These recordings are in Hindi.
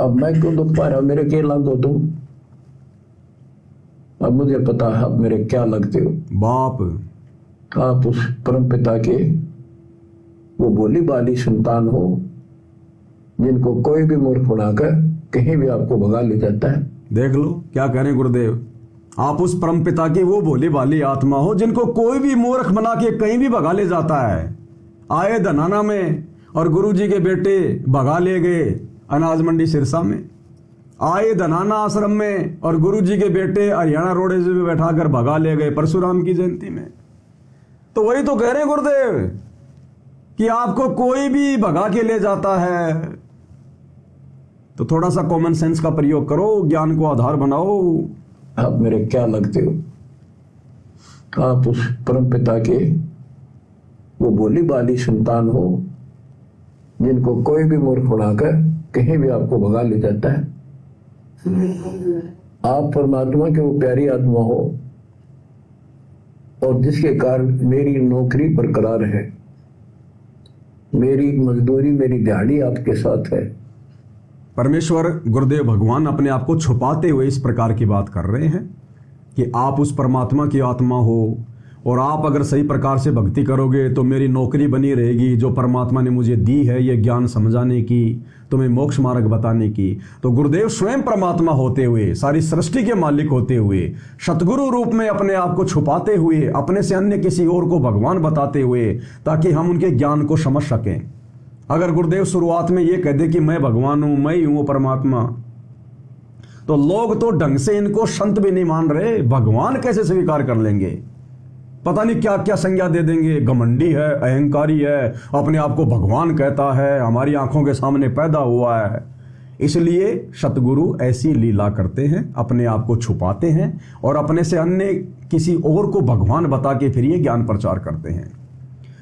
अब मैं क्यों दुख पा रहा हूं, मेरे क्या लग हो तुम? अब मुझे पता है अब मेरे क्या लगते हो। बाप आप उस परम पिता के वो बोली बाली संतान हो जिनको कोई भी मूर्ख बनाकर कहीं भी आपको भगा ले जाता है। देख लो क्या कह रहे हैं गुरुदेव, आप उस परम पिता की वो भोली भाली आत्मा हो जिनको कोई भी मूर्ख बना के कहीं भी भगा ले जाता है। आए धनाना में और गुरुजी के बेटे भगा ले गए अनाज मंडी सिरसा में, आए धनाना आश्रम में और गुरुजी के बेटे हरियाणा रोडवेज में बैठाकर भगा ले गए परशुराम की जयंती में। तो वही तो कह रहे हैं गुरुदेव कि आपको कोई भी भगा के ले जाता है, तो थोड़ा सा कॉमन सेंस का प्रयोग करो, ज्ञान को आधार बनाओ। आप मेरे क्या लगते हो? आप उस परम पिता के वो बोली बाली संतान हो जिनको कोई भी मूर्ख बनाकर कहीं भी आपको भगा ले जाता है। आप परमात्मा के वो प्यारी आत्मा हो और जिसके कारण मेरी नौकरी बरकरार है, मेरी मजदूरी मेरी दिहाड़ी आपके साथ है। परमेश्वर गुरुदेव भगवान अपने आप को छुपाते हुए इस प्रकार की बात कर रहे हैं कि आप उस परमात्मा की आत्मा हो और आप अगर सही प्रकार से भक्ति करोगे तो मेरी नौकरी बनी रहेगी जो परमात्मा ने मुझे दी है, ये ज्ञान समझाने की, तुम्हें मोक्ष मार्ग बताने की। तो गुरुदेव स्वयं परमात्मा होते हुए, सारी सृष्टि के मालिक होते हुए, सतगुरु रूप में अपने आप को छुपाते हुए, अपने से अन्य किसी और को भगवान बताते हुए, ताकि हम उनके ज्ञान को समझ सकें। अगर गुरुदेव शुरुआत में ये कह दे कि मैं भगवान हूं, मैं ही हूं परमात्मा, तो लोग तो ढंग से इनको संत भी नहीं मान रहे, भगवान कैसे स्वीकार कर लेंगे? पता नहीं क्या क्या संज्ञा दे देंगे, घमंडी है, अहंकारी है, अपने आप को भगवान कहता है, हमारी आंखों के सामने पैदा हुआ है। इसलिए सतगुरु ऐसी लीला करते हैं, अपने आप को छुपाते हैं और अपने से अन्य किसी और को भगवान बता के फिर ये ज्ञान प्रचार करते हैं।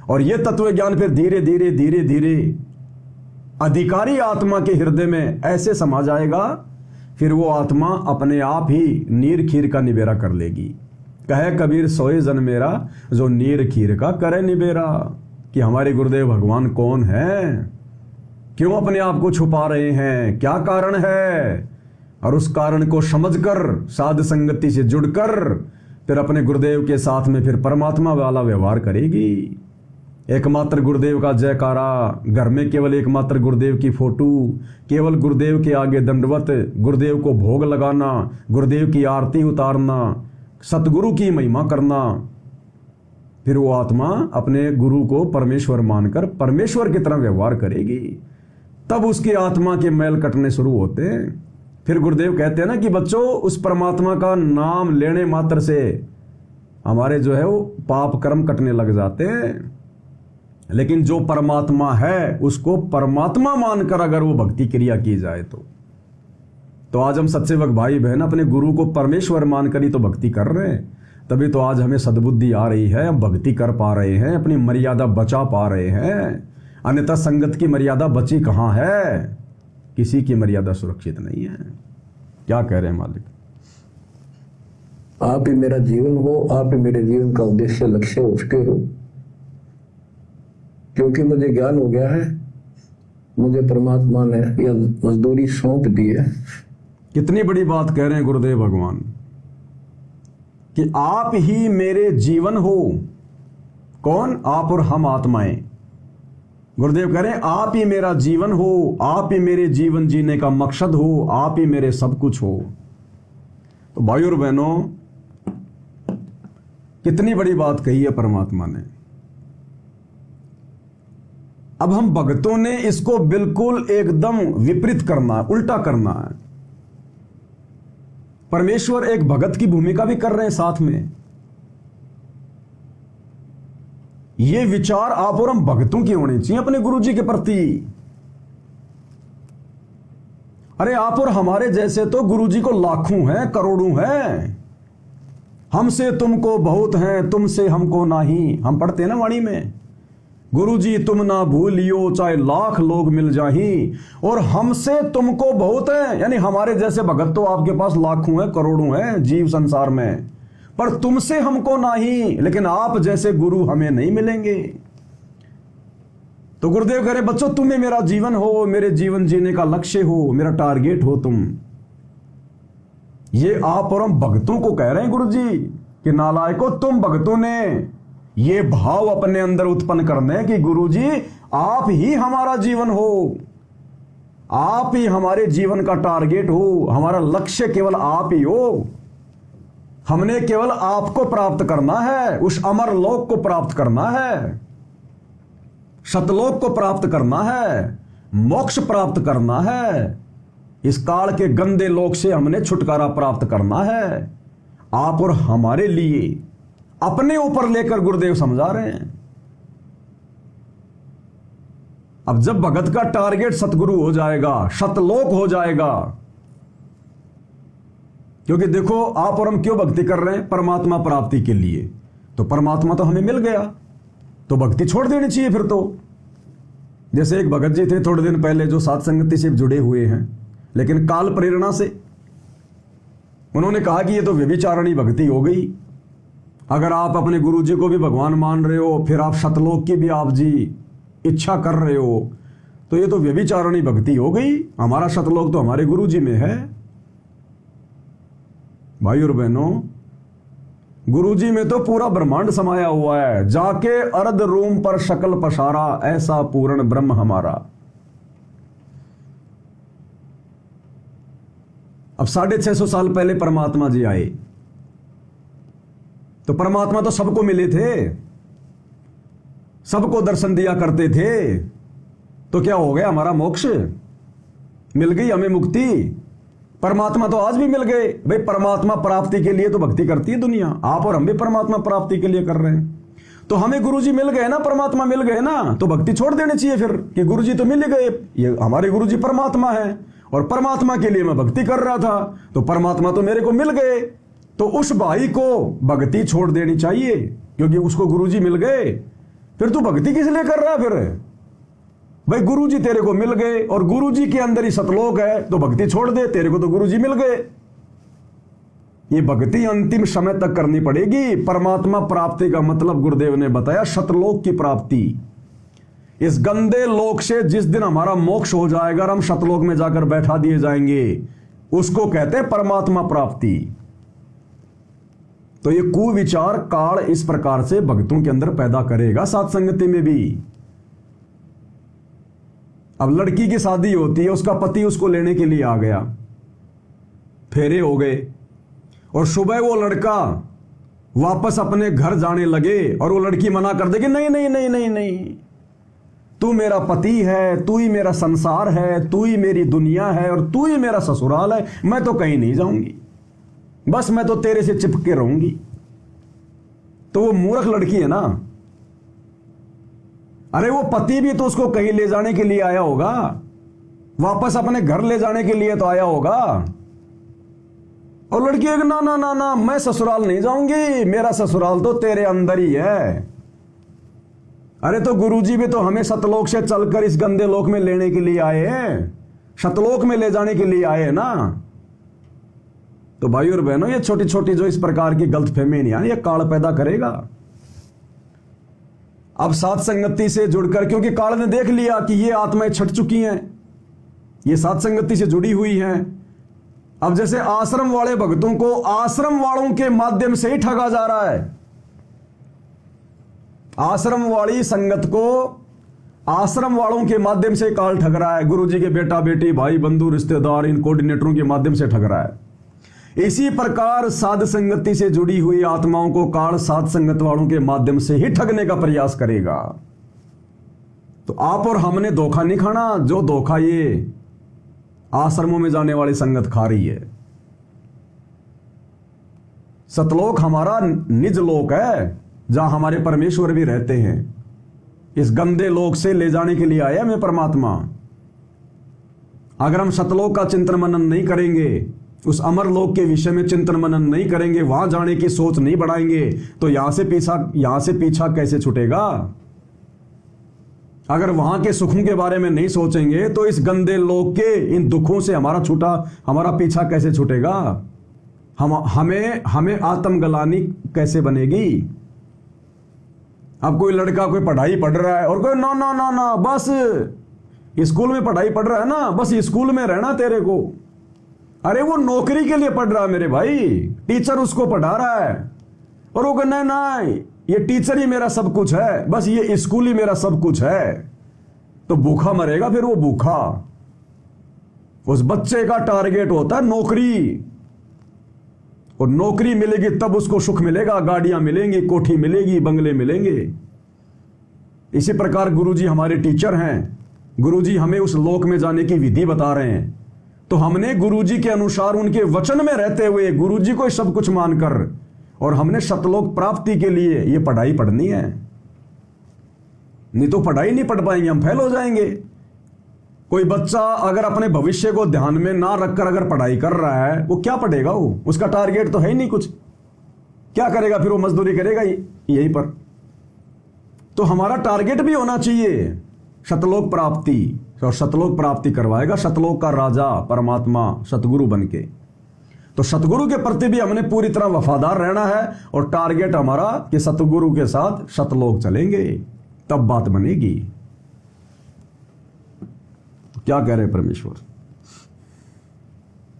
और ये तत्व ज्ञान फिर धीरे धीरे धीरे धीरे अधिकारी आत्मा के हृदय में ऐसे समा जाएगा, फिर वो आत्मा अपने आप ही नीर खीर का निबेरा कर लेगी। कहे कबीर सोए जन मेरा, जो नीर खीर का करे निबेरा। कि हमारे गुरुदेव भगवान कौन है, क्यों अपने आप को छुपा रहे हैं, क्या कारण है, और उस कारण को समझकर साध संगति से जुड़कर फिर अपने गुरुदेव के साथ में फिर परमात्मा वाला व्यवहार करेगी। एकमात्र गुरुदेव का जयकारा, घर में केवल एकमात्र गुरुदेव की फोटो, केवल गुरुदेव के आगे दंडवत, गुरुदेव को भोग लगाना, गुरुदेव की आरती उतारना, सतगुरु की महिमा करना। फिर वो आत्मा अपने गुरु को परमेश्वर मानकर परमेश्वर की तरह व्यवहार करेगी। तब उसकी आत्मा के मैल कटने शुरू होते हैं। फिर गुरुदेव कहते हैं ना कि बच्चों, उस परमात्मा का नाम लेने मात्र से हमारे जो है वो पाप कर्म कटने लग जाते हैं। लेकिन जो परमात्मा है उसको परमात्मा मानकर अगर वो भक्ति क्रिया की जाए तो आज हम सत्सेवक भाई बहन अपने गुरु को परमेश्वर मानकर ही तो भक्ति कर रहे हैं। तभी तो आज हमें सद्बुद्धि आ रही है, हम भक्ति कर पा रहे हैं, अपनी मर्यादा बचा पा रहे हैं। अन्यथा संगत की मर्यादा बची कहाँ है? किसी की मर्यादा सुरक्षित नहीं है। क्या कह रहे हैं मालिक? आप ही मेरा जीवन हो, आप ही मेरे जीवन का उद्देश्य लक्ष्य हो चुके हो। क्योंकि मुझे ज्ञान हो गया है, मुझे परमात्मा ने यह मजदूरी सौंप दी है। कितनी बड़ी बात कह रहे हैं गुरुदेव भगवान कि आप ही मेरे जीवन हो। कौन? आप और हम आत्माएं। गुरुदेव कह रहे हैं आप ही मेरा जीवन हो, आप ही मेरे जीवन जीने का मकसद हो, आप ही मेरे सब कुछ हो। तो भाई और बहनों, कितनी बड़ी बात कही है परमात्मा ने। अब हम भक्तों ने इसको बिल्कुल एकदम विपरीत करना है, उल्टा करना है। परमेश्वर एक भगत की भूमिका भी कर रहे हैं साथ में। ये विचार आप और हम भक्तों की होने चाहिए अपने गुरु जी के प्रति। अरे आप और हमारे जैसे तो गुरु जी को लाखों हैं, करोड़ों हैं। हमसे तुमको बहुत हैं, तुमसे हमको नहीं। हम पढ़ते हैं ना वाणी में, गुरु जी तुम ना भूलियो चाहे लाख लोग मिल जाही, और हमसे तुमको बहुत है। यानी हमारे जैसे भगत तो आपके पास लाखों हैं, करोड़ों हैं जीव संसार में, पर तुमसे हमको नहीं। लेकिन आप जैसे गुरु हमें नहीं मिलेंगे। तो गुरुदेव कह रहे बच्चों तुम्हें मेरा जीवन हो, मेरे जीवन जीने का लक्ष्य हो, मेरा टारगेट हो तुम। ये आप और हम भक्तों को कह रहे हैं गुरु जी कि नालायकों तुम भक्तों ने ये भाव अपने अंदर उत्पन्न करने कि गुरु जी आप ही हमारा जीवन हो, आप ही हमारे जीवन का टारगेट हो, हमारा लक्ष्य केवल आप ही हो। हमने केवल आपको प्राप्त करना है, उस अमर लोक को प्राप्त करना है, सतलोक को प्राप्त करना है, मोक्ष प्राप्त करना है, इस काल के गंदे लोक से हमने छुटकारा प्राप्त करना है। आप और हमारे लिए अपने ऊपर लेकर गुरुदेव समझा रहे हैं। अब जब भगत का टारगेट सतगुरु हो जाएगा, सतलोक हो जाएगा, क्योंकि देखो आप और हम क्यों भक्ति कर रहे हैं? परमात्मा प्राप्ति के लिए। तो परमात्मा तो हमें मिल गया, तो भक्ति छोड़ देनी चाहिए फिर तो। जैसे एक भगत जी थे थोड़े दिन पहले जो साध संगति से जुड़े हुए हैं, लेकिन काल प्रेरणा से उन्होंने कहा कि ये तो व्यभिचारणी भक्ति हो गई। अगर आप अपने गुरु जी को भी भगवान मान रहे हो, फिर आप सतलोक की भी आप जी इच्छा कर रहे हो, तो ये तो व्यभिचारणी भक्ति हो गई। हमारा सतलोक तो हमारे गुरु जी में है। भाई और बहनों, गुरु जी में तो पूरा ब्रह्मांड समाया हुआ है। जाके अर्ध रूम पर शकल पसारा, ऐसा पूर्ण ब्रह्म हमारा। अब 650 साल पहले परमात्मा जी आए, तो परमात्मा तो सबको मिले थे, सबको दर्शन दिया करते थे। तो क्या हो गया? हमारा मोक्ष मिल गई, हमें मुक्ति। परमात्मा तो आज भी मिल गए। भाई परमात्मा प्राप्ति के लिए तो भक्ति करती है दुनिया, आप और हम भी परमात्मा प्राप्ति के लिए कर रहे हैं। तो हमें गुरुजी मिल गए ना, परमात्मा मिल गए ना, तो भक्ति छोड़ देनी चाहिए फिर कि गुरुजी तो मिल गए, ये हमारे गुरुजी परमात्मा है और परमात्मा के लिए मैं भक्ति कर रहा था, तो परमात्मा तो मेरे को मिल गए। तो उस भाई को भक्ति छोड़ देनी चाहिए क्योंकि उसको गुरुजी मिल गए। फिर तू भक्ति किस लिए कर रहा है फिर? भाई गुरुजी तेरे को मिल गए और गुरुजी के अंदर ही सतलोक है, तो भक्ति छोड़ दे, तेरे को तो गुरुजी मिल गए। ये भक्ति अंतिम समय तक करनी पड़ेगी। परमात्मा प्राप्ति का मतलब गुरुदेव ने बताया सतलोक की प्राप्ति। इस गंदे लोक से जिस दिन हमारा मोक्ष हो जाएगा और हम सतलोक में जाकर बैठा दिए जाएंगे, उसको कहते हैं परमात्मा प्राप्ति। तो ये कुविचार काल इस प्रकार से भक्तों के अंदर पैदा करेगा, साथ संगति में भी। अब लड़की की शादी होती है, उसका पति उसको लेने के लिए आ गया, फेरे हो गए और सुबह वो लड़का वापस अपने घर जाने लगे और वो लड़की मना कर देगी, नहीं नहीं नहीं नहीं नहीं, तू मेरा पति है, तू ही मेरा संसार है, तू ही मेरी दुनिया है और तू ही मेरा ससुराल है, मैं तो कहीं नहीं जाऊंगी, बस मैं तो तेरे से चिपके रहूंगी। तो वो मूर्ख लड़की है ना। अरे वो पति भी तो उसको कहीं ले जाने के लिए आया होगा, वापस अपने घर ले जाने के लिए तो आया होगा। और लड़की एक ना ना ना ना, मैं ससुराल नहीं जाऊंगी, मेरा ससुराल तो तेरे अंदर ही है। अरे तो गुरुजी भी तो हमें सतलोक से चलकर इस गंदे लोक में लेने के लिए आए हैं, सतलोक में ले जाने के लिए आए हैं ना। तो भाई और बहनों, ये छोटी छोटी जो इस प्रकार की गलतफहमी नहीं, ये काल पैदा करेगा। अब साथ संगति से जुड़कर, क्योंकि काल ने देख लिया कि ये आत्माएं छट चुकी हैं, ये साथ संगति से जुड़ी हुई हैं। अब जैसे आश्रम वाले भक्तों को आश्रम वालों के माध्यम से ही ठगा जा रहा है, आश्रम वाली संगत को आश्रम वालों के माध्यम से काल ठग रहा है। गुरुजी के बेटा बेटी भाई बंधु रिश्तेदार इन कोऑर्डिनेटरों के माध्यम से ठग रहा है। इसी प्रकार साध संगति से जुड़ी हुई आत्माओं को काल साध संगत वालों के माध्यम से ही ठगने का प्रयास करेगा। तो आप और हमने धोखा नहीं खाना जो धोखा ये आश्रमों में जाने वाली संगत खा रही है। सतलोक हमारा निज लोक है, जहां हमारे परमेश्वर भी रहते हैं। इस गंदे लोक से ले जाने के लिए आया हमें परमात्मा। अगर हम सतलोक का चिंतन मनन नहीं करेंगे, उस अमर लोक के विषय में चिंतन मनन नहीं करेंगे, वहां जाने की सोच नहीं बढ़ाएंगे, तो यहां से पीछा कैसे छूटेगा? अगर वहां के सुखों के बारे में नहीं सोचेंगे, तो इस गंदे लोक के इन दुखों से हमारा पीछा कैसे छूटेगा? हमें आत्मग्लानि कैसे बनेगी? अब कोई लड़का कोई पढ़ाई पढ़ रहा है और कोई ना ना ना ना बस स्कूल में पढ़ाई पढ़ रहा है ना, बस स्कूल में रहना तेरे को। अरे वो नौकरी के लिए पढ़ रहा है मेरे भाई, टीचर उसको पढ़ा रहा है और वो कहना नहीं ये टीचर ही मेरा सब कुछ है, बस ये स्कूल ही मेरा सब कुछ है, तो भूखा मरेगा फिर वो भूखा। उस बच्चे का टारगेट होता है नौकरी, और नौकरी मिलेगी तब उसको सुख मिलेगा, गाड़ियां मिलेंगी, कोठी मिलेगी, बंगले मिलेंगे। इसी प्रकार गुरुजी हमारे टीचर हैं, गुरुजी हमें उस लोक में जाने की विधि बता रहे हैं, तो हमने गुरुजी के अनुसार उनके वचन में रहते हुए गुरुजी को सब कुछ मानकर और हमने सतलोक प्राप्ति के लिए ये पढ़ाई पढ़नी है। नहीं तो पढ़ाई नहीं पढ़ पाएंगे, हम फेल हो जाएंगे। कोई बच्चा अगर अपने भविष्य को ध्यान में ना रखकर अगर पढ़ाई कर रहा है, वो क्या पढ़ेगा? वो उसका टारगेट तो है ही नहीं कुछ, क्या करेगा फिर? वो मजदूरी करेगा यहीं पर। तो हमारा टारगेट भी होना चाहिए सतलोक प्राप्ति, और सतलोक प्राप्ति करवाएगा सतलोक का राजा परमात्मा सतगुरु बनके। तो सतगुरु के प्रति भी हमने पूरी तरह वफादार रहना है, और टारगेट हमारा कि सतगुरु के साथ सतलोक चलेंगे, तब बात बनेगी। तो क्या कह रहे हैं परमेश्वर?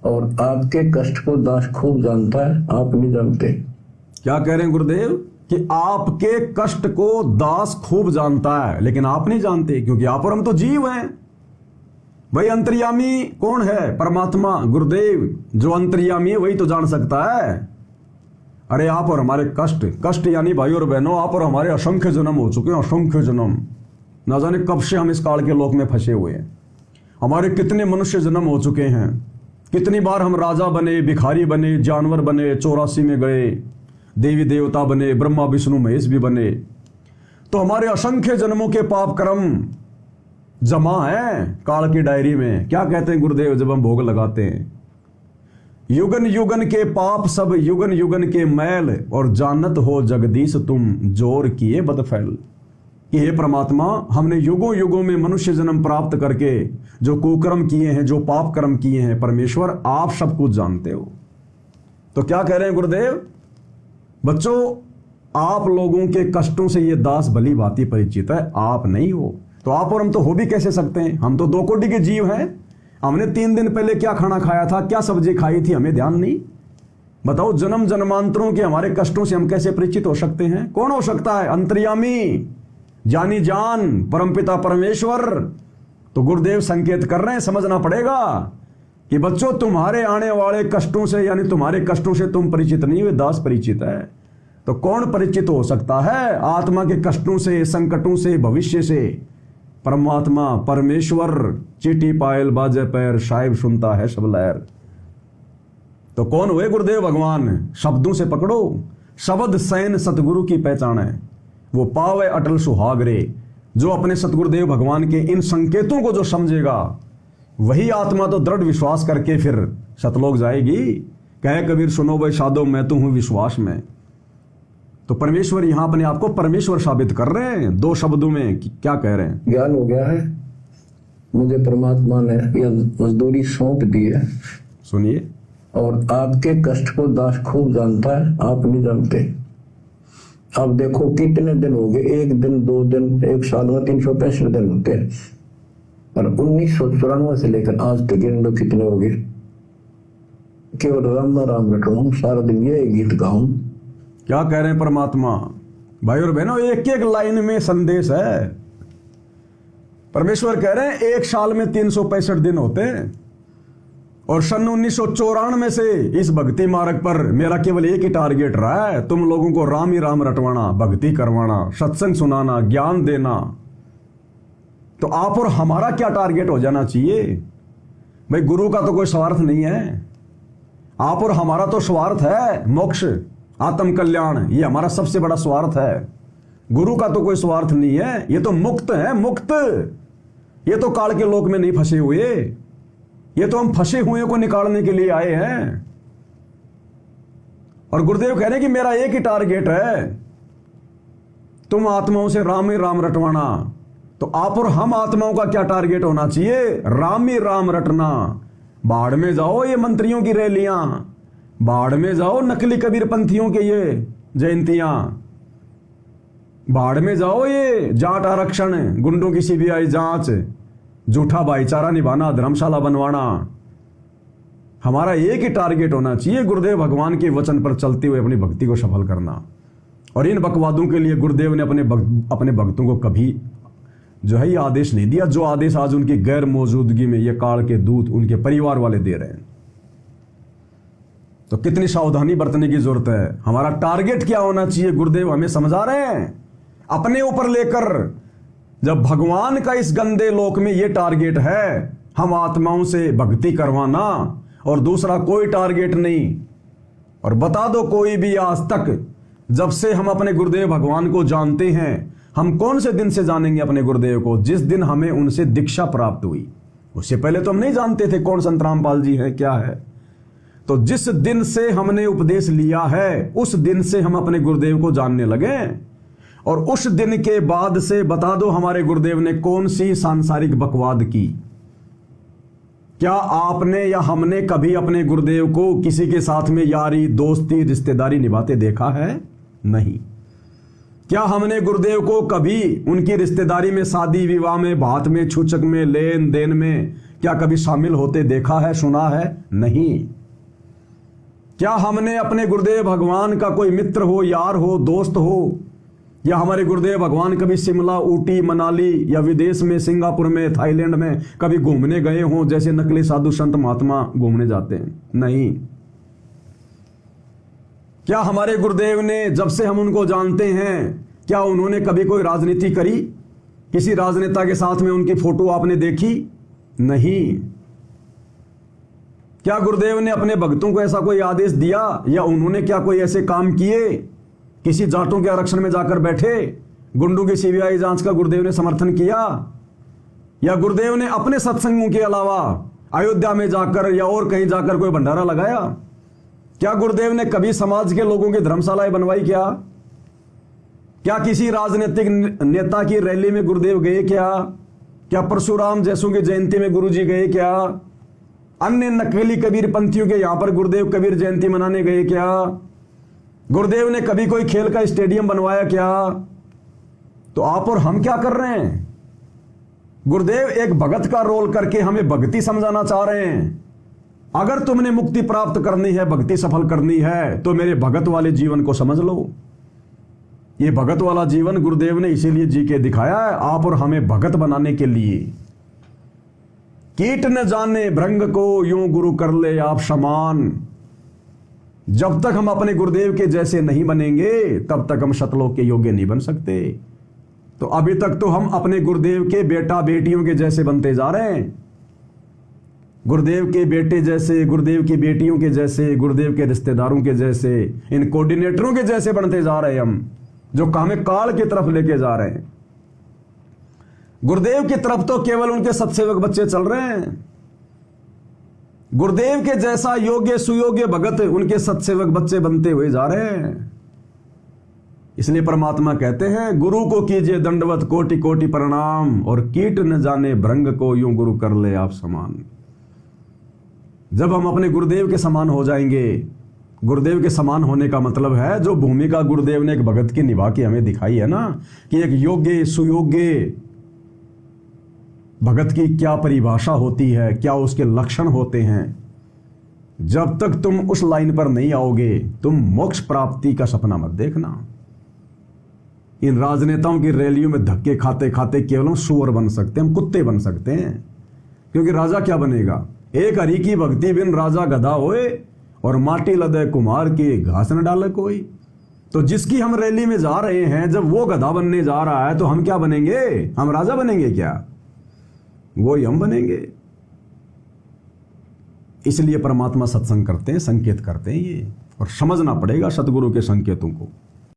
और आपके कष्ट को दास खूब जानता है, आप नहीं जानते। क्या कह रहे हैं गुरुदेव? कि आपके कष्ट को दास खूब जानता है, लेकिन आप नहीं जानते, क्योंकि आप और हम तो जीव हैं भाई। अंतर्यामी कौन है? परमात्मा गुरुदेव। जो अंतर्यामी है वही तो जान सकता है। अरे आप और हमारे कष्ट, कष्ट यानी भाई और बहनों, आप और हमारे असंख्य जन्म हो चुके हैं, असंख्य जन्म। ना जाने कब से हम इस काल के लोक में फंसे हुए हैं। हमारे कितने मनुष्य जन्म हो चुके हैं, कितनी बार हम राजा बने, भिखारी बने, जानवर बने, 84 में गए, देवी देवता बने, ब्रह्मा विष्णु महेश भी बने। तो हमारे असंख्य जन्मों के पाप कर्म जमा है काल की डायरी में। क्या कहते हैं गुरुदेव जब हम भोग लगाते हैं? युगन युगन के पाप सब युगन युगन के मैल, और जानत हो जगदीश तुम जोर किए बदफैल। कि हे परमात्मा, हमने युगों युगों में मनुष्य जन्म प्राप्त करके जो कुकर्म किए हैं, जो पाप कर्म किए हैं, परमेश्वर आप सब कुछ जानते हो। तो क्या कह रहे हैं गुरुदेव? बच्चों, आप लोगों के कष्टों से ये दास भली भांति परिचित है, आप नहीं हो। तो आप और हम तो हो भी कैसे सकते हैं? हम तो 2 कोटि के जीव हैं। हमने 3 दिन पहले क्या खाना खाया था, क्या सब्जी खाई थी, हमें ध्यान नहीं। बताओ, जन्म जन्मांतरों के हमारे कष्टों से हम कैसे परिचित हो सकते हैं? कौन हो सकता है? अंतर्यामी, जानी जान, परमपिता परमेश्वर। तो गुरुदेव संकेत कर रहे हैं, समझना पड़ेगा कि बच्चों, तुम्हारे आने वाले कष्टों से, यानी तुम्हारे कष्टों से तुम परिचित नहीं हुए, दास परिचित है। तो कौन परिचित हो सकता है आत्मा के कष्टों से, संकटों से, भविष्य से? परमात्मा परमेश्वर। चीटी पायल बाजे पैर, साहिब सुनता है सब लहर। तो कौन हुए गुरुदेव भगवान? शब्दों से पकड़ो। शब्द सैन सतगुरु की पहचान है, वो पावे अटल सुहागरे। जो अपने सतगुरुदेव भगवान के इन संकेतों को जो समझेगा, वही आत्मा तो दृढ़ विश्वास करके फिर सतलोक जाएगी। कहे कबीर सुनो भाई साधो, मैं तो हूं विश्वास में। तो परमेश्वर यहां अपने आप को परमेश्वर साबित कर रहे हैं 2 शब्दों में। क्या कह रहे हैं? ज्ञान हो गया है, मुझे परमात्मा ने यह मजदूरी सौंप दी है। सुनिए। और आपके कष्ट को दास खूब जानता है, आप नहीं जानते। अब देखो कितने दिन हो गए, 1 दिन, 2 दिन, 1 साल में 365 दिन होते हैं, और 1994 से लेकर आज तक इन लोग कितने हो गए? केवल राम राम रटूं, सारा दिन ये गीत गाऊं। क्या कह रहे हैं परमात्मा? भाई और बहनों, एक एक लाइन में संदेश है। परमेश्वर कह रहे हैं 1 साल में 365 दिन होते हैं, और सन 1994 से इस भक्ति मार्ग पर मेरा केवल एक ही टारगेट रहा है, तुम लोगों को राम ही राम रटवाना, भक्ति करवाना, सत्संग सुनाना, ज्ञान देना। तो आप और हमारा क्या टारगेट हो जाना चाहिए? भाई गुरु का तो कोई स्वार्थ नहीं है, आप और हमारा तो स्वार्थ है मोक्ष, आत्म कल्याण, ये हमारा सबसे बड़ा स्वार्थ है। गुरु का तो कोई स्वार्थ नहीं है, ये तो मुक्त है, मुक्त। ये तो काल के लोक में नहीं फंसे हुए, ये तो हम फंसे हुए को निकालने के लिए आए हैं। और गुरुदेव कह रहे हैं कि मेरा एक ही टारगेट है, तुम आत्माओं से राम ही राम रटवाना। तो आप और हम आत्माओं का क्या टारगेट होना चाहिए? राम ही राम रटना। बाढ़ में जाओ ये मंत्रियों की रैलियां, बाढ़ में जाओ नकली कबीर पंथियों के ये जयंतियां। भाड़ में जाओ, ये जाट आरक्षण, गुंडों की सीबीआई जांच, झूठा भाईचारा निभाना, धर्मशाला बनवाना। हमारा एक ही टारगेट होना चाहिए, गुरुदेव भगवान के वचन पर चलते हुए अपनी भक्ति को सफल करना। और इन बकवादों के लिए गुरुदेव ने अपने भक्तों को कभी जो है ये आदेश नहीं दिया, जो आदेश आज उनकी गैर मौजूदगी में ये काल के दूत उनके परिवार वाले दे रहे हैं। तो कितनी सावधानी बरतने की जरूरत है। हमारा टारगेट क्या होना चाहिए, गुरुदेव हमें समझा रहे हैं अपने ऊपर लेकर। जब भगवान का इस गंदे लोक में यह टारगेट है, हम आत्माओं से भक्ति करवाना, और दूसरा कोई टारगेट नहीं। और बता दो कोई भी आज तक, जब से हम अपने गुरुदेव भगवान को जानते हैं, हम कौन से दिन से जानेंगे अपने गुरुदेव को? जिस दिन हमें उनसे दीक्षा प्राप्त हुई। उससे पहले तो हम नहीं जानते थे कौन संत रामपाल जी है, क्या है। तो जिस दिन से हमने उपदेश लिया है, उस दिन से हम अपने गुरुदेव को जानने लगे। और उस दिन के बाद से बता दो हमारे गुरुदेव ने कौन सी सांसारिक बकवाद की? क्या आपने या हमने कभी अपने गुरुदेव को किसी के साथ में यारी, दोस्ती, रिश्तेदारी निभाते देखा है? नहीं। क्या हमने गुरुदेव को कभी उनकी रिश्तेदारी में, शादी विवाह में, बात में, छूचक में, लेन देन में क्या कभी शामिल होते देखा है, सुना है? नहीं। क्या हमने अपने गुरुदेव भगवान का कोई मित्र हो, यार हो, दोस्त हो, या हमारे गुरुदेव भगवान कभी शिमला, ऊटी, मनाली या विदेश में, सिंगापुर में, थाईलैंड में कभी घूमने गए हों, जैसे नकली साधु संत महात्मा घूमने जाते हैं? नहीं। क्या हमारे गुरुदेव ने, जब से हम उनको जानते हैं, क्या उन्होंने कभी कोई राजनीति करी? किसी राजनेता के साथ में उनकी फोटो आपने देखी? नहीं। क्या गुरुदेव ने अपने भक्तों को ऐसा कोई आदेश दिया, या उन्होंने क्या कोई ऐसे काम किए? किसी जाटों के आरक्षण में जाकर बैठे, गुंडों की सीबीआई जांच का गुरुदेव ने समर्थन किया? या गुरुदेव ने अपने सत्संगों के अलावा अयोध्या में जाकर या और कहीं जाकर कोई भंडारा लगाया? क्या गुरुदेव ने कभी समाज के लोगों की धर्मशालाएं बनवाई? क्या किसी राजनीतिक नेता की रैली में गुरुदेव गए? क्या परशुराम जैसों की जयंती में गुरुजी गए? क्या अन्य नकली कबीर पंथियों के यहां पर गुरुदेव कबीर जयंती मनाने गए? क्या गुरुदेव ने कभी कोई खेल का स्टेडियम बनवाया? क्या? तो आप और हम क्या कर रहे हैं? गुरुदेव एक भगत का रोल करके हमें भक्ति समझाना चाह रहे हैं। अगर तुमने मुक्ति प्राप्त करनी है, भक्ति सफल करनी है, तो मेरे भगत वाले जीवन को समझ लो। ये भगत वाला जीवन गुरुदेव ने इसीलिए जी के दिखाया है, आप और हमें भगत बनाने के लिए। कीट न जाने भृंग को, यूं गुरु कर ले आप समान। जब तक हम अपने गुरुदेव के जैसे नहीं बनेंगे, तब तक हम शतलोक के योग्य नहीं बन सकते। तो अभी तक तो हम अपने गुरुदेव के बेटा बेटियों के जैसे बनते जा रहे हैं। गुरुदेव के बेटे जैसे, गुरुदेव की बेटियों के जैसे, गुरुदेव के रिश्तेदारों के जैसे, इन कोऑर्डिनेटरों के जैसे बनते जा रहे हैं हम, जो हमें काल की तरफ लेके जा रहे हैं। गुरुदेव की तरफ तो केवल उनके सत्सेवक बच्चे चल रहे हैं। गुरुदेव के जैसा योग्य सुयोग्य भगत उनके सत्सेवक बच्चे बनते हुए जा रहे हैं। इसलिए परमात्मा कहते हैं, गुरु को कीजिए दंडवत कोटि कोटि प्रणाम, और कीट न जाने भृंग को, यूं गुरु कर ले आप समान। जब हम अपने गुरुदेव के समान हो जाएंगे, गुरुदेव के समान होने का मतलब है, जो भूमिका गुरुदेव ने एक भगत की निभा के हमें दिखाई है ना, कि एक योग्य सुयोग्य भगत की क्या परिभाषा होती है, क्या उसके लक्षण होते हैं। जब तक तुम उस लाइन पर नहीं आओगे, तुम मोक्ष प्राप्ति का सपना मत देखना। इन राजनेताओं की रैलियों में धक्के खाते खाते केवल हम सुअर बन सकते हैं, हम कुत्ते बन सकते हैं। क्योंकि राजा क्या बनेगा? एक हरि की भक्ति बिन राजा गधा होए, और माटी लदे कुम्हार की घास न डाले कोई। तो जिसकी हम रैली में जा रहे हैं, जब वो गधा बनने जा रहा है, तो हम क्या बनेंगे? हम राजा बनेंगे क्या? वो ही हम बनेंगे। इसलिए परमात्मा सत्संग करते हैं, संकेत करते हैं ये, और समझना पड़ेगा सतगुरु के संकेतों को।